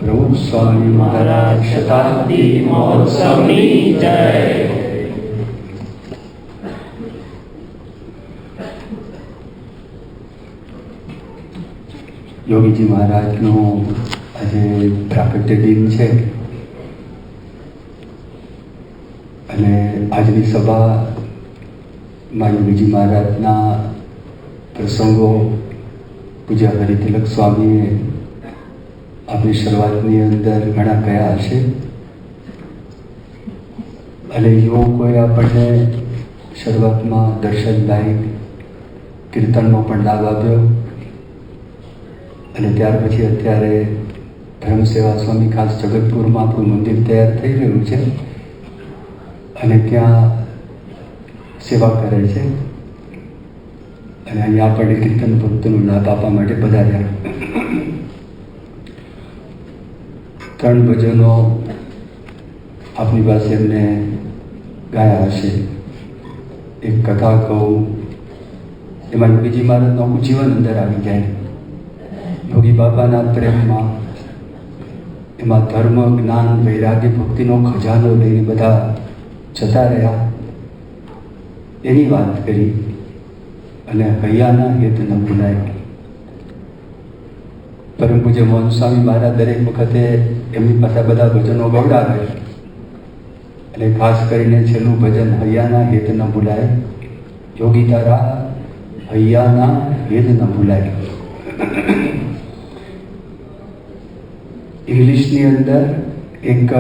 પ્રમુખ સ્વામી મહારાજ શતાબ્દી મહોત્સવની જય. યોગીજી મહારાજનો આજે પ્રાગટ્ય દિન છે અને આજની સભામાં યોગીજી મહારાજના પ્રસંગો પૂજ્ય હરિતિલક સ્વામીએ આપણી શરૂઆતની અંદર ઘણા કયા હશે અને યુવકોએ આપણને શરૂઆતમાં દર્શન લાયક કીર્તનનો પણ લાભ આપ્યો અને ત્યાર પછી અત્યારે ધર્મ સેવા સ્વામી ખાસ જગતપુરમાં આપણું મંદિર તૈયાર થઈ રહ્યું છે અને ત્યાં સેવા કરે છે અને અહીંયા આપણે કીર્તન ભક્તોનો લાભ આપવા માટે પધાર્યા. 3 ભજનો આપની પાસે એમને ગાયા હશે. એક કથા કહું, એમાં યોગીજી મહારાજનું આખું જીવન અંદર આવી જાય. યોગી બાબાના પ્રેમમાં એમાં ધર્મ, જ્ઞાન, વૈરાગ્ય, ભક્તિનો ખજાનો લઈને બધા જતા રહ્યા એની વાત કરી અને હૈયાના હેત ન ભૂલાય. પરમ પૂજ્ય મોહન સ્વામી મહારાજ દરેક વખતે એમની પાસે બધા ભજનો ગવડાવે અને ખાસ કરીને છેલ્લું ભજન હૈયાના હેત ન ભૂલાય, યોગી તારા હૈયાના હેત ન ભૂલાય. ઇંગ્લિશની અંદર એક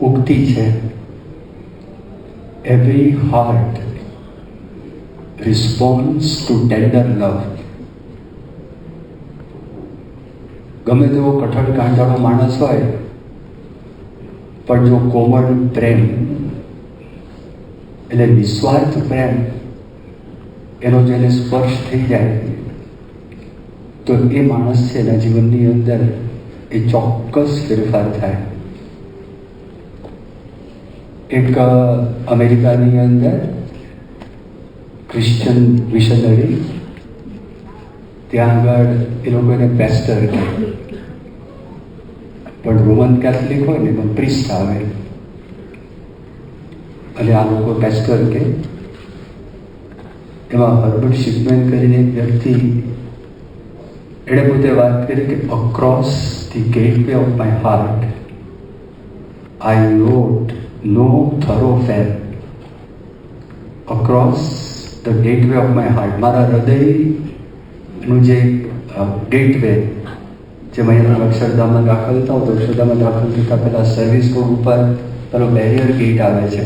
ઉક્તિ છે, every heart response to tender love. ગમે તેવો કઠણ કાંટાળો માણસ હોય પણ જો કોમળ પ્રેમ એટલે નિસ્વાર્થ પ્રેમ એનો જેને સ્પર્શ થઈ જાય તો એ માણસ છે એના જીવનની અંદર એ ચોક્કસ ફેરફાર થાય. એક અમેરિકાની અંદર ક્રિશ્ચન મિશનરી, ત્યાં આગળ એ લોકો એને પેસ્ટર કહે, પણ રોમન કેથોલિક હોય ને એમાં પ્રિસ્ટ આવે અને આ લોકો પેસ્ટર કહે. એમાં હર્બર્ટ શિપમેન કરીને એક વ્યક્તિ એણે પોતે વાત કરી કે across the gateway of my heart I wrote no thoroughfare. Across the gateway of my heart, મારા હૃદયનું જે ગેટવે, જેમ અહીંયા અક્ષરધામમાં દાખલ થાવ તો અક્ષરધામમાં દાખલ થતાં પહેલાં સર્વિસ રોડ ઉપર પેલો બેરિયર ગેટ આવે છે,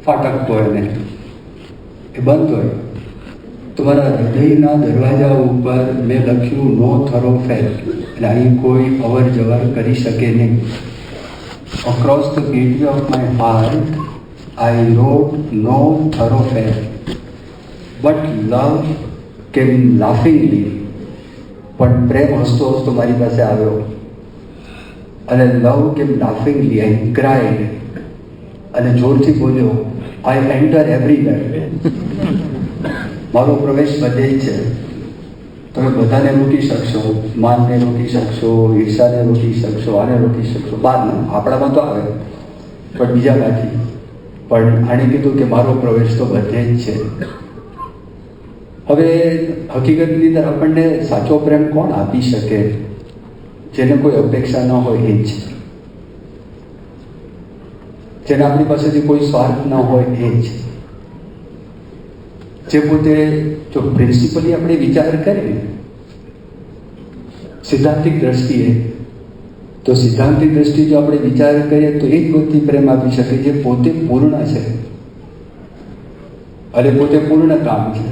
ફાટક હોય ને એ બંધ હોય, તો મારા હૃદયના દરવાજા ઉપર મેં લખ્યું નો થરોફેર, એટલે અહીં કોઈ અવર જવર કરી શકે નહીં. Across the gateway of my heart I wrote no thoroughfare but love came laughingly. પણ પ્રેમ હસતો હસતો મારી પાસે આવ્યો અને લવ કેમ લાફિંગલી આઈ ક્રાઈડ અને જોરથી બોલ્યો આઈ એન્ટર એવરીવેર. મારો પ્રવેશ બધે જ છે. તમે બધાને રોકી શકશો, માનને રોકી શકશો, ઈર્ષાને રોકી શકશો, આને રોકી શકશો, બહારના આપણામાં તો આવે પણ બીજામાંથી. પણ આણે કીધું કે મારો પ્રવેશ તો બધે જ છે. હવે હકીકતની અંદર આપણને સાચો પ્રેમ કોણ આપી શકે? જેને કોઈ અપેક્ષા ન હોય એ જ, જેને આપણી પાસેથી કોઈ સ્વાર્થ ન હોય એ જ, જે પોતે જો પ્રિન્સિપલી આપણે વિચાર કરીએ સિદ્ધાંતિક દ્રષ્ટિએ, તો સિદ્ધાંતિક દ્રષ્ટિએ જો આપણે વિચાર કરીએ તો એ જ વ્યક્તિ પ્રેમ આપી શકે જે પોતે પૂર્ણ છે અને પોતે પૂર્ણ કામ છે.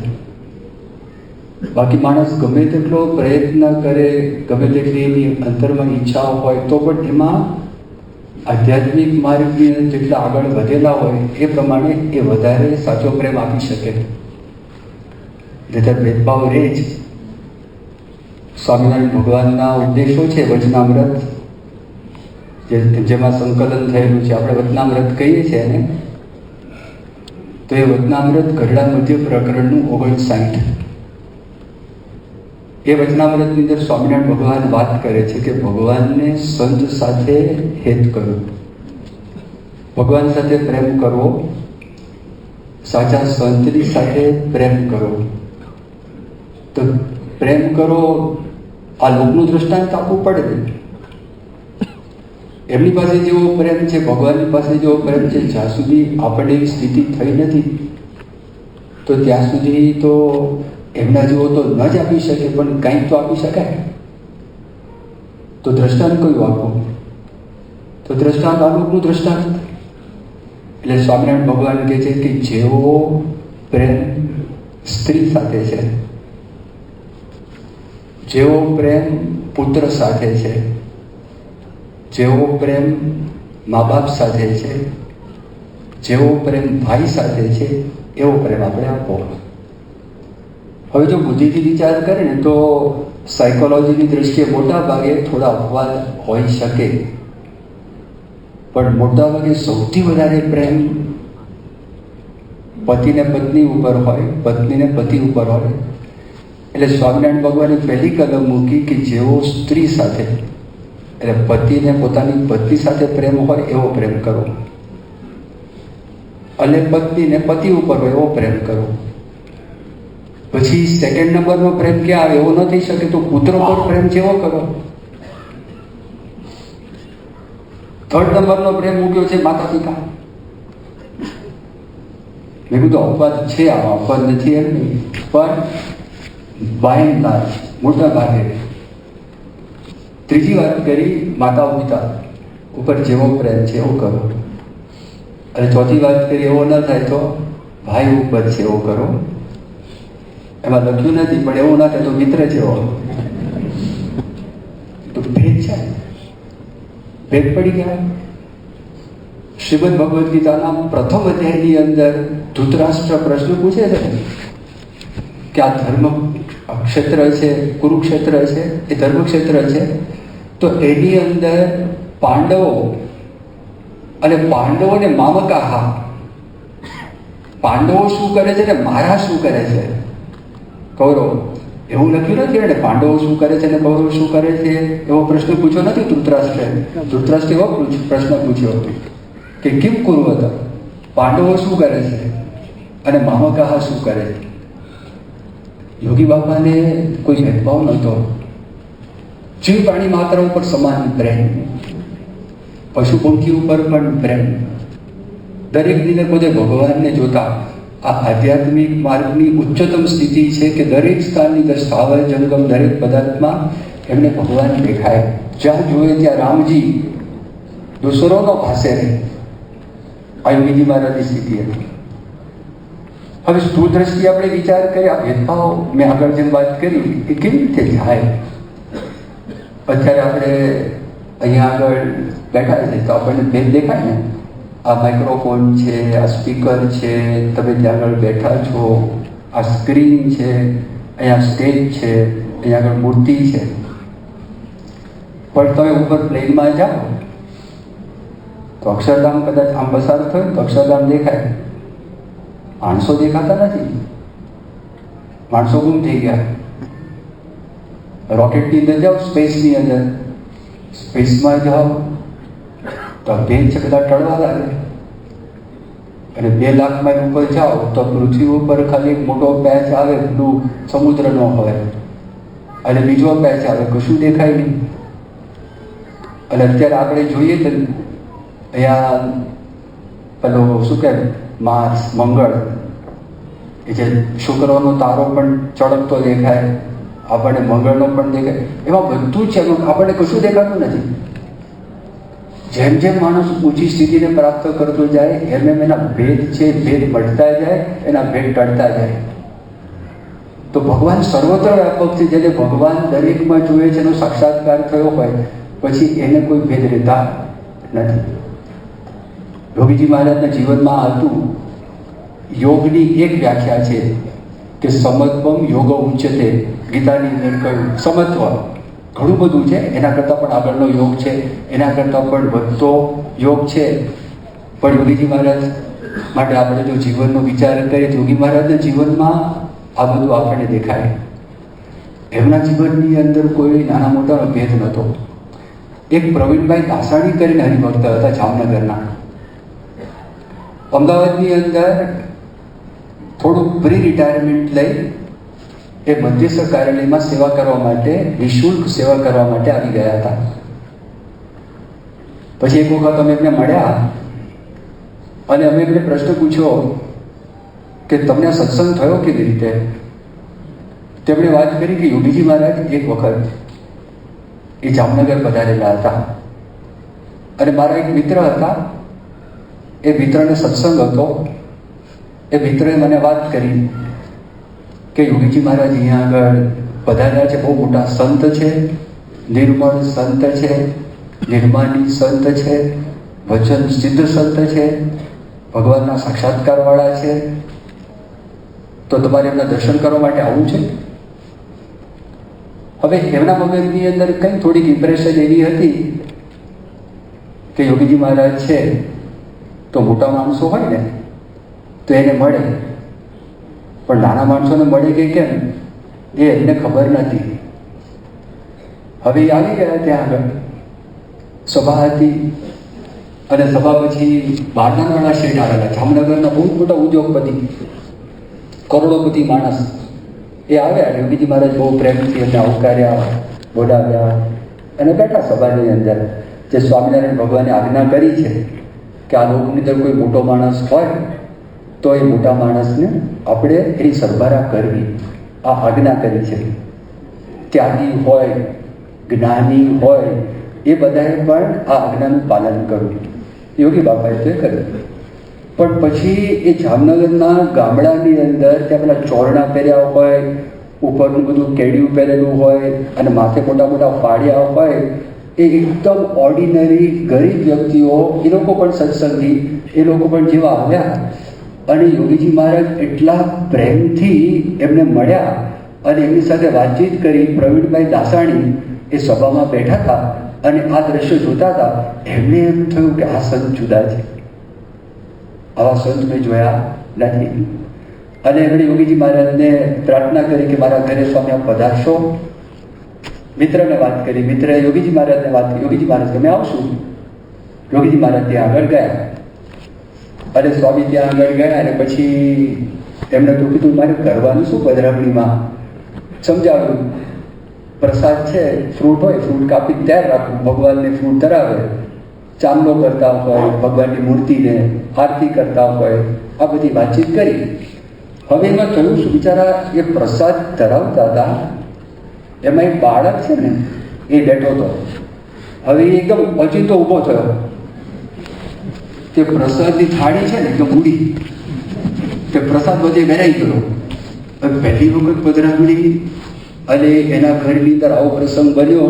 બાકી માણસ ગમે તેટલો પ્રયત્ન કરે, ગમે તેટલી એની અંતરમાં ઈચ્છાઓ હોય તો પણ એમાં આધ્યાત્મિક માર્ગની જેટલા આગળ વધેલા હોય એ પ્રમાણે એ વધારે સાચો પ્રેમ આપી શકે. જેથી ભેદભાવ રહે જ. સ્વામિનારાયણ ભગવાનના ઉપદેશો છે વચનામૃત, જેમાં સંકલન થયેલું છે. આપણે વચનામૃત કહીએ છીએ એને, તો એ વચનામૃત ગઢડા મધ્ય પ્રકરણનું 59. એ વચનામૃતની અંદર સ્વામિનારાયણ ભગવાન વાત કરે છે કે ભગવાનને સંત સાથે હેત કરવું, ભગવાન સાથે પ્રેમ કરવો, સાચા સંતની સાથે પ્રેમ કરો. તો પ્રેમ કરો, આ લોકનું દૃષ્ટાંત આપવું પડે ને. એમની પાસે જેવો પ્રેમ છે, ભગવાનની પાસે જેવો પ્રેમ છે, જ્યાં સુધી આપણને એવી સ્થિતિ થઈ નથી તો ત્યાં સુધી તો એમના જેવો તો ન જ આપી શકે, પણ કંઈક તો આપી શકાય. તો દ્રષ્ટાંત કયું આપવું? તો દ્રષ્ટાંત આ લોકનું દ્રષ્ટાંત. એટલે સ્વામિનારાયણ ભગવાન કહે છે કે જેવો પ્રેમ સ્ત્રી સાથે છે, જેવો પ્રેમ પુત્ર સાથે છે, જેવો પ્રેમ મા બાપ સાથે છે, જેવો પ્રેમ ભાઈ સાથે છે, એવો પ્રેમ આપણે આપો. હવે જો બુદ્ધિથી વિચાર કરે ને તો સાયકોલોજીની દ્રષ્ટિએ મોટા ભાગે થોડા અપવાદ હોઈ શકે, પણ મોટા ભાગે સૌથી વધારે પ્રેમ પતિને પત્ની ઉપર હોય, પત્નીને પતિ ઉપર હોય. એટલે સ્વામિનારાયણ ભગવાને પહેલી કલમ મૂકી કે જેવો સ્ત્રી સાથે, એટલે પતિને પોતાની પત્ની સાથે પ્રેમ હોય એવો પ્રેમ કરો, અને પત્નીને પતિ ઉપર હોય એવો પ્રેમ કરો. પછી સેકન્ડ નંબરનો પ્રેમ ક્યાં આવે? એવો ન થઈ શકે તો પુત્ર પર પ્રેમ જેવો કરો. થર્ડ નંબરનો પ્રેમ મૂક્યો છે માતા પિતા. મેં કીધું અપવાદ છે, આમાં અપવાદ નથી એમ નહીં, પણ બાય એન્ડ લાર્જ મોટા ભાગે. ત્રીજી વાત કરી માતા પિતા ઉપર જેવો પ્રેમ છે એવો કરો. અને ચોથી વાત કરી એવો ન થાય તો ભાઈ ઉપર છે એવો કરો. એમાં લખ્યું નથી, પણ એવું ના થાય તો મિત્ર જેવો. તો ભેદ છે, ભેદ પડી ગયા. શ્રીમદ ભગવદ્ ગીતાના પ્રથમ અધ્યાયની અંદર ધૃતરાષ્ટ્ર પ્રશ્ન પૂછે છે કે આ ધર્મ ક્ષેત્ર છે, કુરુક્ષેત્ર છે, એ ધર્મક્ષેત્ર છે, તો એની અંદર પાંડવો અને પાંડવોને મામકાહા, પાંડવો શું કરે છે ને મારા શું કરે છે કૌરવ, એવું લખ્યું નથી. એટલે પાંડવો શું કરે છે ને કૌરવ શું કરે છે એવો પ્રશ્ન પૂછ્યો નથી ધૃતરાષ્ટ્રે. ધૃતરાષ્ટ્રે એવો પ્રશ્ન પૂછ્યો કે કેમ કુરુવત, પાંડવો શું કરે છે અને મામકાહા શું કરે છે. યોગી બાપાને કોઈ ભેદભાવ નહોતો. જીવ પ્રાણી માત્ર ઉપર સમાન પ્રેમ, પશુ પંખી ઉપર પણ પ્રેમ. દરેક દિને પોતે ભગવાનને જોતા. આ આધ્યાત્મિક માર્ગની ઉચ્ચતમ સ્થિતિ છે કે દરેક સ્થાનની અંદર સ્થાવર જંગમ દરેક પદાર્થમાં એમને ભગવાન દેખાય. જ્યાં જોઈએ ત્યાં રામજી દુસરોનો ભાસે રહે. આ યોગીજી મહારાજની સ્થિતિ હતી. હવે સ્થૂળ દ્રષ્ટિએ આપણે વિચાર કરીએ, આ ભેદભાવ મેં આગળ જેમ વાત કરી એ કેવી રીતે જાય. અત્યારે આપણે અહીંયા આગળ બેઠા છે તો આપણને ભેદ દેખાય ને. આ માઇક્રોફોન છે, આ સ્પીકર છે, તમે ત્યાં આગળ બેઠા છો, આ સ્ક્રીન છે, અહીંયા સ્ટેજ છે, અહીંયા આગળ મૂર્તિ છે. પણ તમે ઉપર પ્લેનમાં જાઓ તો અક્ષરધામ કદાચ આમ પસાર થયો તો અક્ષરધામ દેખાય, માણસો દેખાતા નથી. માણસો ગુમ થઈ ગયા. રોકેટની અંદર જાઓ, સ્પેસની અંદર, સ્પેસમાં જાઓ તો ભેદ છે બધા ટળવા લાગે. અને 2 લાખ માઇલ ઉપર જાઓ તો પૃથ્વી ઉપર ખાલી એક મોટો પેચ આવે, બ્લુ સમુદ્રનો હોય, અને બીજો પેચ આવે, કશું દેખાય નહીં. અને અત્યારે આપણે જોઈએ તો અહીંયા પેલો શું કહે માર્સ, મંગળ, એ જે શુક્રનો તારો પણ ચળકતો દેખાય, આપણને મંગળનો પણ દેખાય. એમાં બધું છે, આપણને કશું દેખાતું નથી. જેમ જેમ માણસ ઊંચી સ્થિતિને પ્રાપ્ત કરતો જાય એમ એમ એના ભેદ છે, ભેદ મળતા જાય, એના ભેદ ટળતા જાય. તો ભગવાન સર્વત્ર વ્યાપક છે. જેને ભગવાન દરેકમાં જોઈએ છે, એનો સાક્ષાત્કાર થયો હોય પછી એને કોઈ ભેદ રહેતા નથી. યોગીજી મહારાજના જીવનમાં હતું. યોગની એક વ્યાખ્યા છે કે સમત્વમ યોગ ઉચ્ચતે. ગીતાની અંદર કહ્યું સમત્વ ઘણું બધું છે, એના કરતાં પણ આગળનો યોગ છે, એના કરતાં પણ વધતો યોગ છે. પણ યોગીજી મહારાજ માટે આપણે જો જીવનનો વિચાર કરીએ તો યોગી મહારાજના જીવનમાં આ બધું આપણને દેખાય. એમના જીવનની અંદર કોઈ નાના મોટાનો ભેદ નહોતો. એક પ્રવીણભાઈ દાસાણી કરીને હરિભક્ત હતા જામનગરના. અમદાવાદની અંદર થોડું પ્રી રિટાયરમેન્ટ લઈ એ મધ્યસ્થ કાર્યાલયમાં સેવા કરવા માટે, નિઃશુલ્ક સેવા કરવા માટે આવી ગયા હતા. પછી એક વખત અમે એમને મળ્યા અને અમે એમને પ્રશ્ન પૂછ્યો કે તમને સત્સંગ થયો કેવી રીતે? તેમણે વાત કરી કે યોગીજી મહારાજ એક વખત એ જામનગર પધારેલા હતા અને મારા એક મિત્ર હતા, એ મિત્રને સત્સંગ હતો. એ મિત્રએ મને વાત કરી કે યોગીજી મહારાજ અહીંયા આગળ પધાર્યા છે, બહુ મોટા સંત છે, નિર્મળ સંત છે, નિર્માની સંત છે, વચન સિદ્ધ સંત છે, ભગવાનના સાક્ષાત્કારવાળા છે, તો તમારે એમના દર્શન કરવા માટે આવવું છે. હવે એમના મગજની અંદર કંઈ થોડીક ઇમ્પ્રેશન એવી હતી કે યોગીજી મહારાજ છે તો મોટા માણસો હોય ને તો એને મળે, પણ નાના માણસોને મળે કે કેમ એ એમને ખબર નથી. હવે એ આવી ગયા ત્યાં આગળ, સભા હતી અને સભા પછી બહારના શેઠ આવેલા, જામનગરના બહુ મોટા ઉદ્યોગપતિ, કરોડોપતિ માણસ એ આવ્યા. યોગીજી મહારાજ બહુ પ્રેમથી એમને આવકાર્યા, બોલાવ્યા અને બેઠા સભાની અંદર. જે સ્વામિનારાયણ ભગવાને આજ્ઞા કરી છે કે આ લોકની અંદર કોઈ મોટો માણસ હોય તો એ મોટા માણસને આપણે એની સરભરા કરવી, આ આજ્ઞા કરી છે. ત્યાગી હોય, જ્ઞાની હોય, એ બધાએ પણ આ આજ્ઞાનું પાલન કરવું. યોગી બાપાએ તો એ કર્યું. પણ પછી એ જામનગરના ગામડાની અંદર ત્યાં પેલા ચોરણા પહેર્યા હોય, ઉપરનું બધું કેડિયું પહેરેલું હોય અને માથે મોટા મોટા ફાળિયા હોય, એ એકદમ ઓર્ડિનરી ગરીબ વ્યક્તિઓ, એ લોકો પણ સત્સંગી, એ લોકો પણ જેવા આવ્યા અને યોગીજી મહારાજ એટલા પ્રેમથી એમને મળ્યા અને એમની સાથે વાતચીત કરી. પ્રવીણભાઈ દાસાણી એ સભામાં બેઠા હતા અને આ દ્રશ્ય જોતા હતા. એમને એમ થયું કે આ સંત જુદા છે, આવા સંત મેં જોયા નથી. અને એમણે યોગીજી મહારાજને પ્રાર્થના કરી કે મારા ઘરે સ્વામી આપ પધારશો. મિત્રને વાત કરી, મિત્રએ યોગીજી મહારાજને વાત કરી. યોગીજી મહારાજ તમે આવશું. યોગીજી મહારાજ ત્યાં આગળ ગયા અને સ્વામી ત્યાં આગળ ગયા અને પછી એમણે તો કીધું મારે કરવાનું શું પધરામણીમાં? સમજાવ્યું, પ્રસાદ છે, ફ્રૂટ હોય, ફ્રૂટ કાપી તૈયાર રાખવું, ભગવાનને ફ્રૂટ ધરાવે, ચાંદલો કરતા હોય, ભગવાનની મૂર્તિને આરતી કરતા હોય, આ બધી વાતચીત કરી. હવે એમાં થયું શું, બિચારા એ પ્રસાદ ધરાવતા હતા, એમાં એક બાળક છે ને એ બેઠો હતો. હવે એ એકદમ અચિંતો ઊભો થયો. તે પ્રસાદની થાળી છે ને એકદમ ઊડી, તે પ્રસાદ બધે વેરાઈ ગયો. હવે પહેલી વખત પધરામણી અને એના ઘરની અંદર આવો પ્રસંગ બન્યો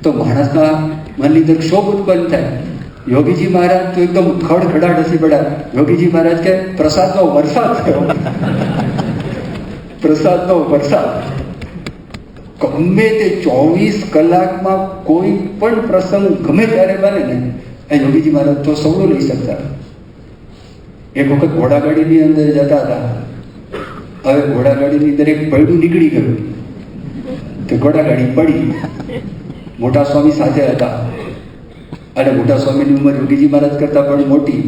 તો માણસના મનની અંદર ક્ષોભ ઉત્પન્ન થાય. યોગીજી મહારાજ તો એકદમ ખડખડાટ હસી પડ્યા. યોગીજી મહારાજ કે પ્રસાદનો વરસાદ થયો, પ્રસાદનો વરસાદ. ગમે તે 24 કલાકમાં કોઈ પણ પ્રસંગ ગમે ત્યારે બને ને એ યોગીજી મહારાજ તો સૌનો લઈ શકતા. એક વખત ઘોડાગાડીની અંદર જતા હતા. હવે ઘોડાગાડીની અંદર એક પૈડું નીકળી ગયું, તો ઘોડાગાડી પડી. મોટા સ્વામી સાથે હતા અને મોટા સ્વામીની ઉંમર યોગીજી મહારાજ કરતાં પણ મોટી.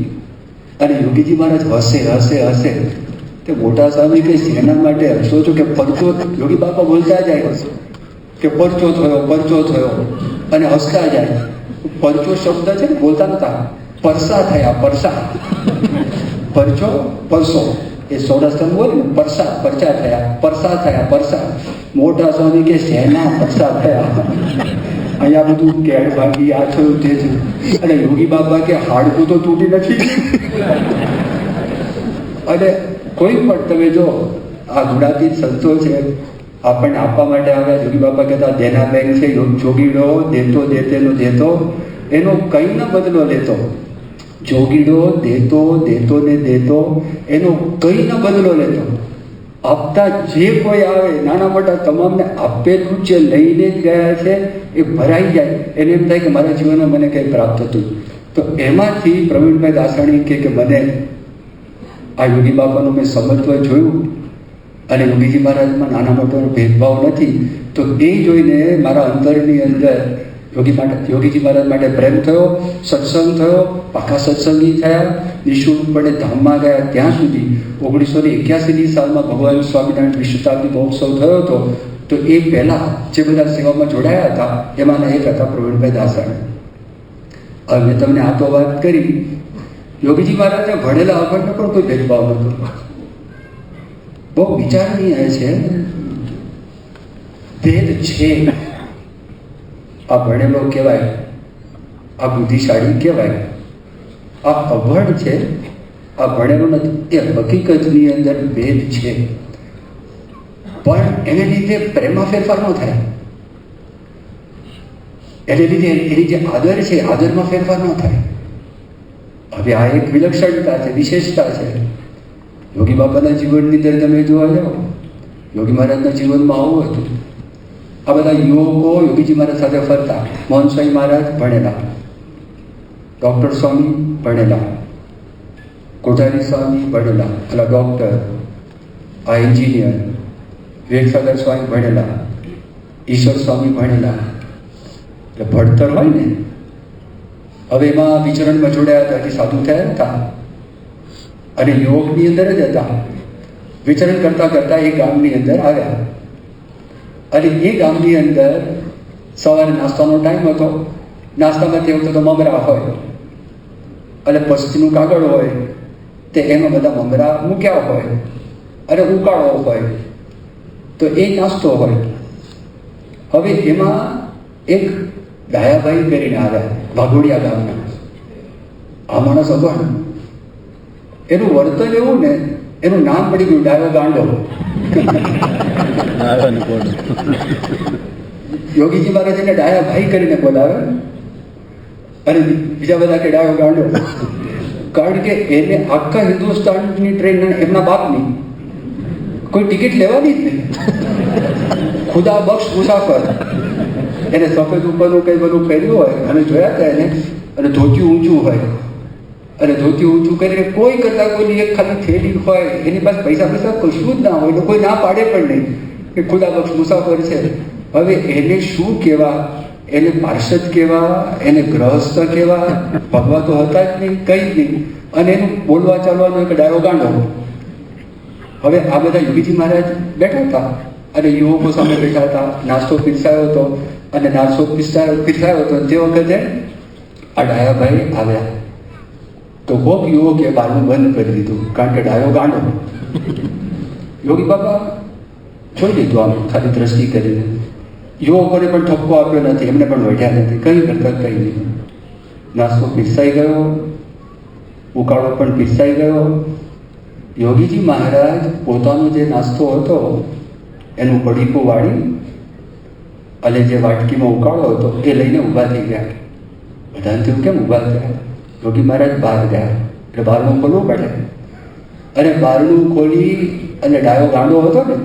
અને યોગીજી મહારાજ હસે હસે હસે. તે મોટા સ્વામી કે શેના માટે હસો છો? કે પરચો. યોગી બાપા બોલતા જાય કે પરચો થયો, પરચો થયો, અને હસતા જાય. પરચો શબ્દ છે ને બોલતા નતા, પરસા થયા, પરસા. પરચો પરસો એ સૌરાષ્ટ્ર બોલે ને, પરસા, પરચા થયા, પરસા થયા, પરસા. મોટા સ્વામી કે શેના પરસા થયા? અહીંયા બધું કેળ ભાગી, આ થયું, તે થયું. અને યોગી બાબા કે હાડકું તો તૂટી નથી. અને કોઈ પણ તમે જો આ ગુણાતીત સંતો છે, આપણને આપવા માટે આવ્યા. યોગી બાબા કહેતા દેના બેંક છે, જોગીડો દેતો દેતેનો દેતો, એનો કંઈ ન બદલો લેતો. જોગીડો દેતો દેતો ને દેતો, એનો કંઈ ન બદલો લેતો. આપતા જે કોઈ આવે, નાના મોટા તમામને આપેલું જે લઈને જ ગયા છે એ ભરાઈ જાય. એને એમ થાય કે મારા જીવનમાં મને કંઈ પ્રાપ્ત થતું. તો એમાંથી પ્રવીણભાઈ દાસાણી કે મને આ યોગી બાપાનું મેં સમત્વ જોયું અને યોગીજી મહારાજમાં નાના મોટોનો ભેદભાવ નથી. તો એ જોઈને મારા અંતરની અંદર યોગીજી મહારાજ માટે પ્રેમ થયો, સત્સંગ થયો, પાકા સત્સંગી થયા, નિઃશુલ્કપણે ધામમાં ગયા. ત્યાં સુધી 1981ની સાલમાં ભગવાન સ્વામિનારાયણ વિશ્વશતાબ્દી મહોત્સવ થયો હતો. તો એ પહેલાં જે બધા સેવામાં જોડાયા હતા એમાંના એક હતા પ્રવીણભાઈ દાસાણી. હવે મેં તમને આ તો વાત કરી, યોગીજી મહારાજને ભણેલા અભણનો પણ કોઈ ભેદભાવ નહોતો. બહુ વિચારણીય છે. ભેદ છે. આ ભણેલો કહેવાય, આ બુદ્ધિશાળી કહેવાય, આ અભણ છે, આ ભણેલો નથી. એ હકીકતની અંદર ભેદ છે, પણ એને લીધે પ્રેમમાં ફેરફાર ન થાય. એને લીધે એની જે આદર છે આદરમાં ફેરફાર ન થાય. હવે આ એક વિલક્ષણતા છે, વિશેષતા છે. યોગી બાપાના જીવનની અંદર તમે જોવા જાઓ, યોગી મહારાજના જીવનમાં આવું હતું. આ બધા યુવકો યોગીજી મહારાજ સાથે ફરતા. મોહન સ્વામી મહારાજ ભણેલા, ડૉક્ટર સ્વામી ભણેલા, કોઠારી સ્વામી ભણેલા, પેલા ડૉક્ટર, આ એન્જિનિયર, વિવેકસાગર સ્વામી ભણેલા, ઈશ્વર સ્વામી ભણેલા. એટલે ભણતર હોય ને. હવે એમાં વિચરણમાં જોડાયા હતા, હજી સાધુ થયા હતા અને યોગની અંદર જ હતા. વિચરણ કરતાં કરતાં એ ગામની અંદર આવ્યા અને એ ગામની અંદર સવારે નાસ્તાનો ટાઈમ હતો. નાસ્તામાં તે વખતે તો મમરા હોય અને પસ્તીનું કાગળ હોય, તે એમાં બધા મમરા મૂક્યા હોય અને ઉકાળો હોય. તો એ નાસ્તો હોય. હવે એમાં એક ડાયાભાઈ કરીને આવ્યા, વાઘોડિયા ગામના. આ માણસ અભણ. એનું વર્તન એવું ને, એનું નામ પડી ગયું ડાયો ગાંડો. યોગીજી મહારાજ એને ડાયા ભાઈ કરીને બોલાવે અને બીજા બધા કે ડાયો ગાંડો. કારણ કે એને આખા હિન્દુસ્તાનની ટ્રેન એમના બાપની કોઈ ટિકિટ લેવાની જ નહીં. ખુદા બક્ષ મુસાફર. એને સફેદ ઉપરનું કંઈ બધું પહેર્યું હોય અને જોયા હતા એને, અને ધોતિયું ઊંચું હોય અને ધોતિયું ઊંચું કરીને કોઈ કરતાં કોઈની એક ખાલી થેલી હોય, એની પાસે પૈસા કશું જ ના હોય તો કોઈ ના પાડે પણ નહીં કે ખુદા બક્ષ મુસાફર છે. હવે એને શું કહેવા? એને પાર્ષદ કહેવા? એને ગ્રહસ્થ કહેવા? ભગવા તો હતા જ નહીં, કંઈ જ નહીં. અને એનું બોલવા ચાલવાનું એક ડાયો ગાંડો. હવે આ બધા યોગીજી મહારાજ બેઠા હતા અને યુવકો સામે બેઠા હતા. નાસ્તો પીરસાયો હતો અને નાસ્તો પીરસાયો હતો. તે વખતે આ ડાયાભાઈ આવ્યા તો કોક યુવકે બારણું બંધ કરી દીધું, કારણ કે ડાયો ગાંડો. યોગી બાબા જોઈ લીધું આમ ખાલી દ્રષ્ટિ કરીને. યુવકોને પણ ઠપકો આપ્યો નથી, એમને પણ વઢ્યા નથી, કંઈ કરતા કંઈ નહીં. નાસ્તો પીરસાઈ ગયો, ઉકાળો પણ પીરસાઈ ગયો. યોગીજી મહારાજ પોતાનો જે નાસ્તો હતો એનું પડીકું વાળી અને જે વાટકીમાં ઉકાળો હતો એ લઈને ઊભા થઈ ગયા. બધાને થયું કેમ ઊભા થયા? યોગી મહારાજ બહાર ગયા એટલે બહારનું ખોલવું પડે. અને બહારનું ખોલી અને ડાયો ગાંડો હતો ને,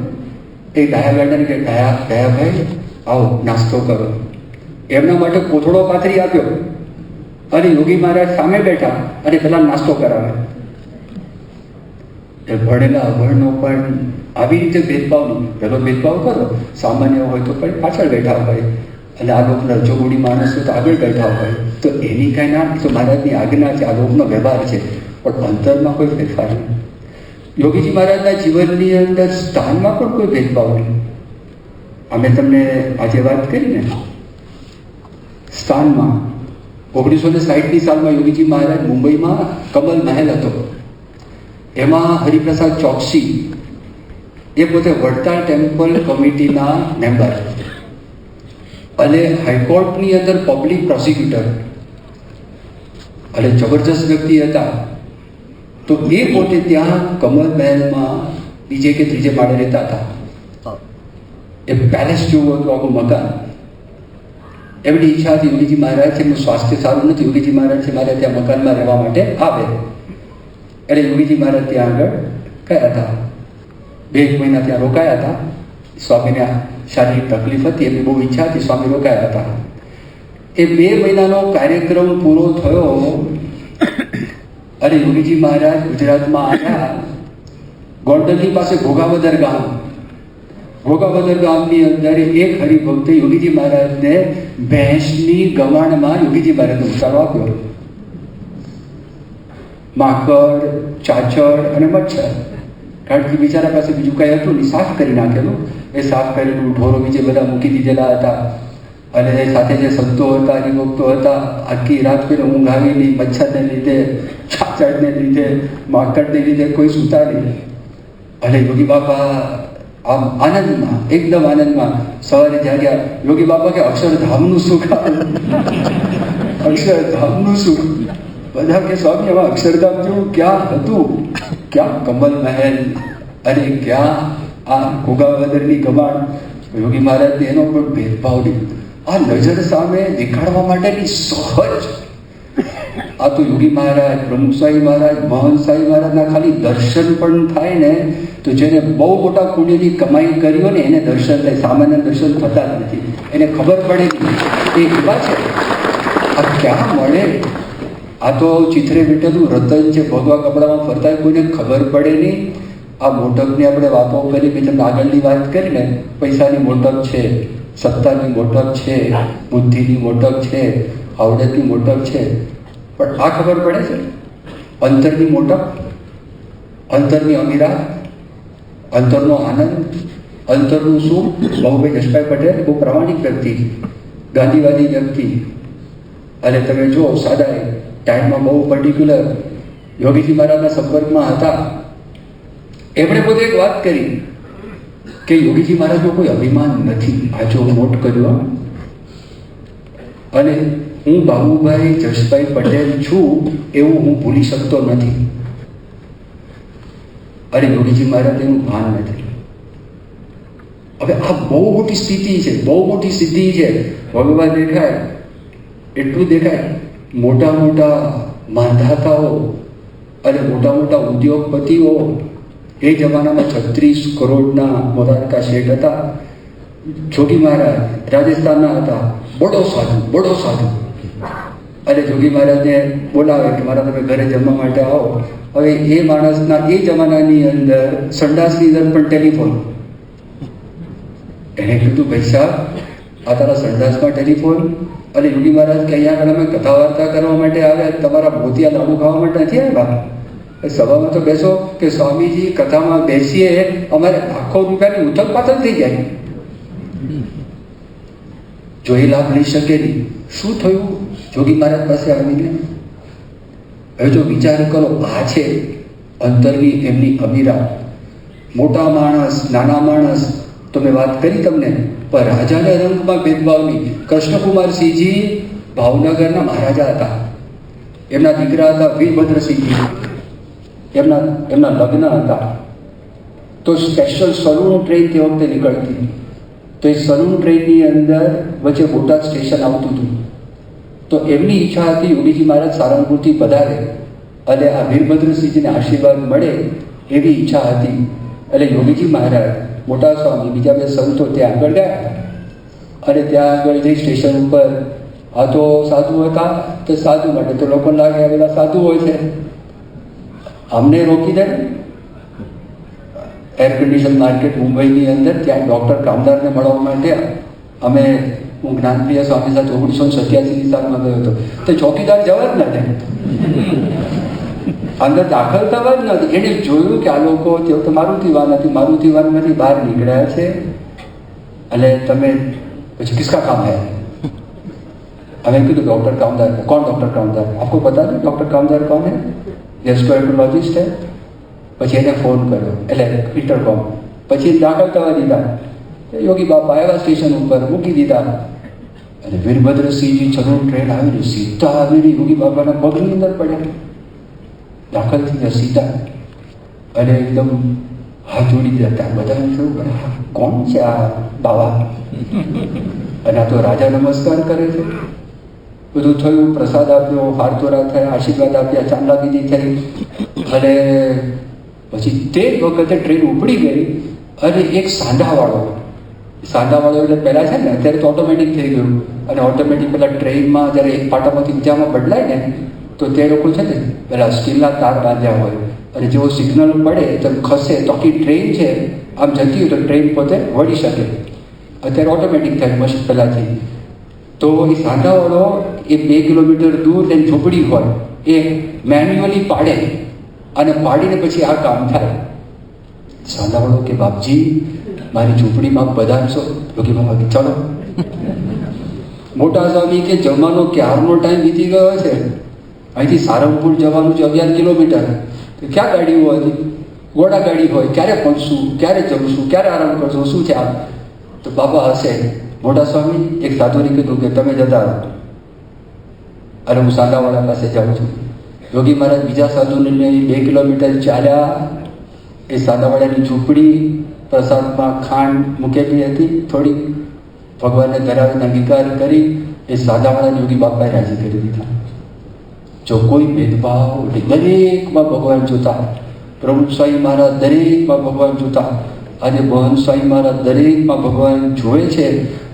એ ડાયા ગાંડાને કે ડાયા ભાઈ આવો નાસ્તો કરો. એમના માટે કોથળો પાથરી આપ્યો અને યોગી મહારાજ સામે બેઠા અને પેલા નાસ્તો કરાવે. એ ભણેલા અભણનો પણ આવી રીતે ભેદભાવ નહીં. પેલો ભેદભાવ કરો, સામાન્ય હોય તો પણ પાછળ બેઠા હોય અને આ લોકો રજોગુણી માણસો તો આગળ બેઠા હોય. તો એની કાંઈ ના, તો મહારાજની આજ્ઞા છે, આ લોકનો વ્યવહાર છે, પણ અંતરમાં કોઈ ફેરફાર નહીં. યોગીજી મહારાજના જીવનની અંદર સ્થાનમાં પણ કોઈ ભેદભાવ નહીં. અમે તમને આજે વાત કરી ને સ્થાનમાં, 1960ની સાલમાં યોગીજી મહારાજ મુંબઈમાં કમલ મહેલ હતો. એમાં હરિપ્રસાદ ચોકસી એ પોતે વડતાલ ટેમ્પલ કમિટીના મેમ્બર અને હાઈકોર્ટની અંદર પબ્લિક પ્રોસિક્યુટર અને જબરજસ્ત વ્યક્તિ હતા. તો એ પોતે ત્યાં કમલ મહેલમાં બીજે કે ત્રીજે માળે રહેતા હતા. એ પેલેસ જેવું હતું આખું મકાન. એમની ઈચ્છા હતી યોગીજી મહારાજ છે, એમનું સ્વાસ્થ્ય સારું નથી, યોગીજી મહારાજ છે મારે ત્યાં મકાનમાં રહેવા માટે આવે. એટલે યોગીજી મહારાજ ત્યાં આગળ ગયા હતા. 2 મહિના ત્યાં રોકાયા હતા. સ્વામીને શારીરિક તકલીફ હતી, એમની બહુ ઈચ્છા હતી, સ્વામી રોકાયા હતા. એ 2 મહિનાનો કાર્યક્રમ પૂરો થયો અને યોગીજી મહારાજ ગુજરાતમાં આવ્યા. ગોંડલની પાસે ભોગાવદર ગામની અંદર એક હરિભક્તે યોગીજી મહારાજને ભેંસની ગવાણમાં યોગીજી મહારાજનો ઉતારો આપ્યો. માકડ, ચાચડ અને મચ્છર. કારણ કે બિચારા પાસે બીજું કાંઈ હતું નહીં, સાફ કરી નાખેલું. એ સાફ કરેલું ઢોરો બીજે બધા મૂકી દીધેલા હતા. અને સાથે જે સંતો હતા, હરિભક્તો હતા, આખી રાત કોઈને ઊંઘ આવી નહીં. મચ્છરને લીધે, ચાચડને લીધે, માકડને લીધે કોઈ સૂતા નહીં. અને યોગી બાપા આમ આનંદમાં, એકદમ આનંદમાં સવારે જાગ્યા. યોગી બાપા કે અક્ષરધામનું સુખ આવ્યું, અક્ષરધામનું સુખ. બધા કે સ્વામી હવે અક્ષરધામ જેવું ક્યાં હતું? ક્યાં કમલ મહેલ અને ક્યાં આ ભોગાવદરની ગમાણ? યોગી મહારાજને એનો પણ ભેદભાવ નહીં. આ નજર સામે દેખાડવા માટેની સહજ. આ તો યોગી મહારાજ, પ્રમુખ સ્વામી મહારાજ, મહંત સ્વામી મહારાજના ખાલી દર્શન પણ થાય ને તો જેને બહુ મોટા પુણ્યની કમાઈ કરી હોય ને એને દર્શન થાય. સામાન્ય દર્શન થતા જ નથી. એને ખબર પડે એ એવા છે. આ ક્યાં મળે? આ તો ચિત્રે બેઠેલું રતન છે, ભગવા કપડામાં ફરતા હોય, કોઈને ખબર પડે નહીં. આ મોટપની આપણે વાતો કરી, મેં તમને આગળની વાત કરી ને, પૈસાની મોટપ છે, સત્તાની મોટપ છે, બુદ્ધિની મોટપ છે, આવડતની મોટપ છે. પણ આ ખબર પડે છે અંતરની મોટપ, અંતરની અમીરા, અંતરનો આનંદ, અંતરનું શું? બાબુભાઈ જશભાઈ પટેલ બહુ પ્રામાણિક વ્યક્તિ, ગાંધીવાદી વ્યક્તિ. અને તમે જુઓ સાદા ટાઈમમાં બહુ પર્ટિક્યુલર યોગીજી મહારાજના સંપર્કમાં હતા. એમણે પોતે એક વાત કરી કે યોગીજી મહારાજનો કોઈ અભિમાન નથી. આ જો નોટ કર્યો. અને હું બાબુભાઈ જશભાઈ પટેલ છું એવું હું ભૂલી શકતો નથી. અને યોગીજી મહારાજ એનું ભાન નથી. હવે આ બહુ મોટી સ્થિતિ છે, બહુ મોટી સિદ્ધિ છે. ભગવાન દેખાય એટલું દેખાય. મોટા મોટા માંધાતાઓ અને મોટા મોટા ઉદ્યોગપતિઓ એ જમાનામાં 36 કરોડના મોરારકા શેઠ હતા. જોગી મહારાજ રાજસ્થાનના હતા. બડો સાધુ. અને જોગી મહારાજને બોલાવે કે મારા તમે ઘરે જમવા માટે આવો. હવે એ માણસના એ જમાનાની અંદર સંડાસની અંદર પણ ટેલિફોન. એને કીધું પૈસા આ તારા સંડાસમાં ટેલિફોન. અને યોગી મહારાજ કે અહીંયા આગળ અમે કથા વાર્તા કરવા માટે આવ્યા, તમારા મોતિયા લાડુ ખાવા માટે નથી આવ્યા. સભામાં તો બેસો કે સ્વામીજી કથામાં બેસીએ અમારે લાખો રૂપિયાની ઉથલ પાથલ થઈ જાય. જો એ લાભ લઈ શકે નહીં, શું થયું જોગી મહારાજ પાસે આવીને? હવે જો વિચાર કરો, આ છે અંતરની એમની અમીરા. મોટા માણસ, નાના માણસ તો મેં વાત કરી તમને, પણ રાજાના રંગમાં ભેદભાવની. કૃષ્ણકુમારસિંહજી ભાવનગરના મહારાજા હતા. એમના દીકરા હતા વીરભદ્રસિંહજી. એમના લગ્ન હતા. તો સ્પેશિયલ સલૂન ટ્રેન તે વખતે નીકળતી. તો એ સલૂન ટ્રેનની અંદર વચ્ચે બોટાદ સ્ટેશન આવતું હતું. તો એમની ઈચ્છા હતી યોગીજી મહારાજ સારંગપુરથી પધારે અને આ વીરભદ્રસિંહજીને આશીર્વાદ મળે એવી ઈચ્છા હતી. એટલે યોગીજી મહારાજ, મોટા સ્વામી, બીજા બે સંતો ત્યાં આગળ ગયા. અને ત્યાં આગળ જઈ સ્ટેશન ઉપર, આ તો સાધુ હતા, તો સાધુ માટે તો લોકો લાગે આ બધા સાધુ હોય છે, અમને રોકી દે. એર કન્ડિશન માર્કેટ મુંબઈની અંદર ત્યાં ડૉક્ટર કામદારને મળવા માટે હું જ્ઞાનપ્રિય સ્વામી સાથે 1987ની સાલમાં ગયો હતો. તો ચોકીદાર જવા જ ન દે, અંદર દાખલ થવા જ નથી. એને જોયું કે આ લોકો તો મારુતિ વાનમાંથી બહાર નીકળ્યા છે. અને તમે પછી કિસકા કામ હે? हमें कहा डॉक्टर कामदार है. कौन डॉक्टर कामदार है? आपको पता है डॉक्टर कामदार कौन है? ગેસ્ટ્રોએન્ટ્રોલોજિસ્ટ है. પછી એને ફોન કર્યો, એટલે ઇન્ટરકોમ. પછી દાખલ થવા દીધા. યોગી બાપા આવ્યા, સ્ટેશન ઉપર મૂકી દીધા. અને વીરભદ્રસિંહજી ચલો ટ્રેન આવીને સીધા આવીને યોગી બાપાના પગની અંદર પડ્યા. દાખલ થઈ ગયા સીધા. અને એકદમ હાથ જોડી જતા. બધાને શું કરે, કોણ છે આ બાવા? અને આ તો રાજા નમસ્કાર કરે છે. બધું થયું, પ્રસાદ આપ્યો, હારતોરા થયા, આશીર્વાદ આપ્યા, ચાંદા વિધિ થઈ. અને પછી તે વખતે ટ્રેન ઉપડી ગઈ. અને એક સાંધાવાળો એટલે પહેલાં છે ને, અત્યારે તો ઓટોમેટિક થઈ ગયું. અને ઓટોમેટિક પેલા ટ્રેનમાં જ્યારે એક પાટામાંથી બીજામાં બદલાય ને, તો તે લોકો છે ને પેલા સ્ટીલના તાર બાંધ્યા હોય અને જેવો સિગ્નલ પડે તો ખસે તો આખી ટ્રેન છે આમ જતી હોય તો ટ્રેન પોતે વળી શકે. અત્યારે ઓટોમેટિક થાય મસ્ત પહેલાંથી. તો એ સાંધાવાળો એ 2 કિલોમીટર દૂર એની ઝૂંપડી હોય એ મેન્યુઅલી પાડે અને પાડીને પછી આ કામ થાય. સાંધાવાળો કે બાપજી મારી ઝૂંપડીમાં પધારશો? યોગી બાબા કે ચલો. મોટા સ્વામી કે જમવાનો ક્યારનો ટાઈમ વીતી ગયો છે, અહીંથી સારંગપુર જવાનું છે 11 કિલોમીટર. તો ક્યાં ગાડી હોય? ઘોડા ગાડી હોય. ક્યારે પહોંચશું, ક્યારે જમશું, ક્યારે આરામ કરશું, શું છે આ? તો બાબા હશે. મોટા સ્વામી એક સાધુને કીધું કે તમે જતા રહો, અરે હું સાંધાવાળા પાસે જાઉં છું. યોગી મહારાજ બીજા સાધુને 2 કિલોમીટર ચાલ્યા. એ સાંધાવાળાની ઝૂંપડી પ્રસાદમાં ખાંડ મૂકેલી હતી, થોડી ભગવાનને ધરાવીને અંગીકાર કરી એ સાંધાવાળાને યોગી બાપાએ રાજી કરી દીધા. જો કોઈ ભેદભાવ દરેકમાં ભગવાન જોતા, પ્રમુખ સ્વામી મહારાજ દરેકમાં ભગવાન જોતા, અને મોહન સ્વામી મહારાજ દરેકમાં ભગવાન જોવે છે.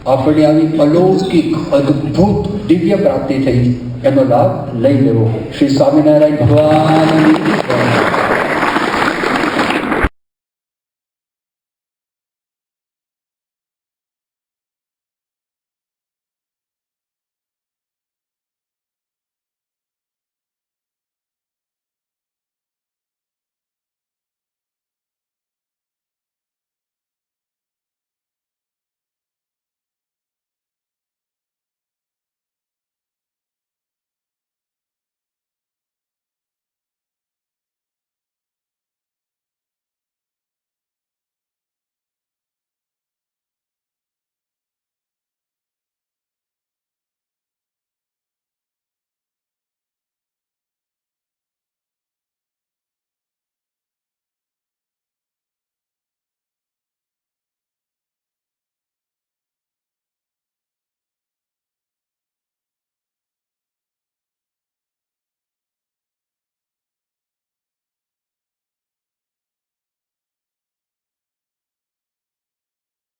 આપણે આવી અલૌકિક અદ્ભુત દિવ્ય પ્રાપ્તિ થઈ, એનો લાભ લઈ લેવો. શ્રી સ્વામિનારાયણ ભગવાન.